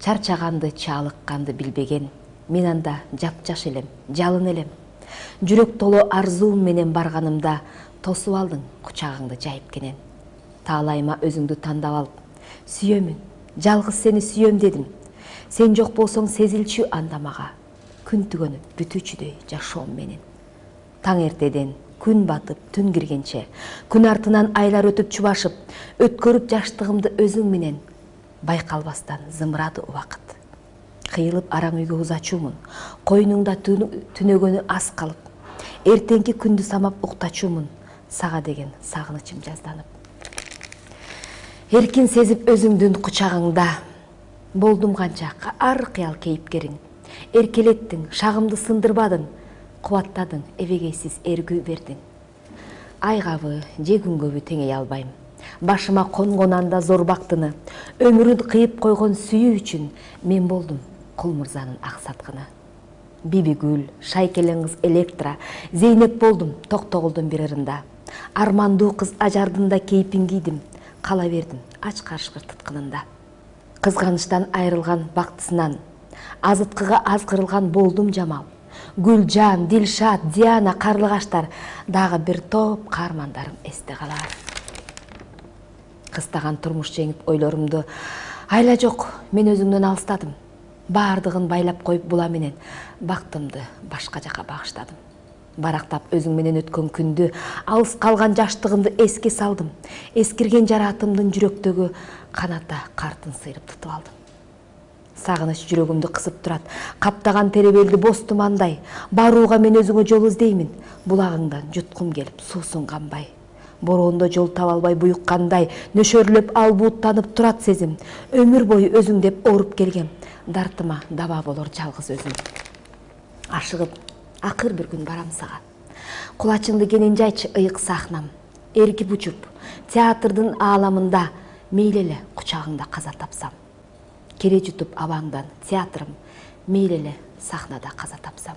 Чарчаганды, чалыкканды билбеген, мен анда жапжаш элем, жалын элем. Жүрөк толо арзуум менен барганымда тосуп алдың кучагыңды жайып кенен. Таалайма өзүңдү тандап алып, сүйөмүн, жалгыз сени сүйөм дедим. Сен жок болсоң сезилчү анда мага, күн түгөнүп бүтүүчүдөй жашоом менен. Таң эртеден күн батып, түн киргенче, күн артынан айлар өтүп чубашып, өткөрүп жаштыгымды өзүң менен, байкалбастан зымырады убакыт. Кыйылып араң үйгө узачуумун, койнуңда түнөгөнү ас калып, эртеңки күндү самап уктачуумун, сага деген сагынычым жазданып. Эркин сезип өзүңдүн кучагыңда, болдум канча ар кыял кейипкериң. Эркелеттиң, шагымды сындырбадың, кубаттадың, эбегейсиз эргүү бердиң. Айгабы, же күнгөбү теңей албайм. Башыма конгон анда зор бактыны, өмүрүн кыйып койгон сүйүү үчүн мен болдум кул мырзанын аксаткыны. Бибигүл, шайкелең кыз Электра, Зейнеп болдум Токтогулдун бир ырында. Армандуу кыз Ажардын да кейпин кийдим, кала бердим ач карышкыр тыткынында. Кызганычтан айрылган бактысынан, азыткыга азгырылган болдум Жамал. Гүлжан, Дилшат, Диана, Карлыгаштар, дагы бир топ каармандарым эсте калар. Кыстаган турмуш жеңип ойлорумду айла жок, мен өзүңдөн алыстадым. Бардыгын байлап коюп була менен бактымды башка жака багыштадым. Барактап өзүң менен өткөн күндү, алыс калган жаштыгымды эске салдым. Эскирген жаратымдын жүрөктөгү каната картын сыйрып тутуп алдым. Сагыныч жүрөгүмдү кысып турат, каптаган теребелди боз тумандай. Барууга мен өзүңө жол издеймин, булагыңдан жуткум келип суусун канбай. Бороондо жол таба албай буюккандай, нөшөрлөп албууттанып турат сезим. Өмүр бою өзүң деп ооруп келгем, дартыма даба болор жалгыз өзүм. Ашыгып, акыр бир күн барам сага. Кулачыңды кенен жайчы ыйык сахнам. Эркип учуп, театрдын ааламында мейли эле кучагыңда каза тапсам. Кере жутуп абаңдан театрым, мейли эле сахнада каза тапсам.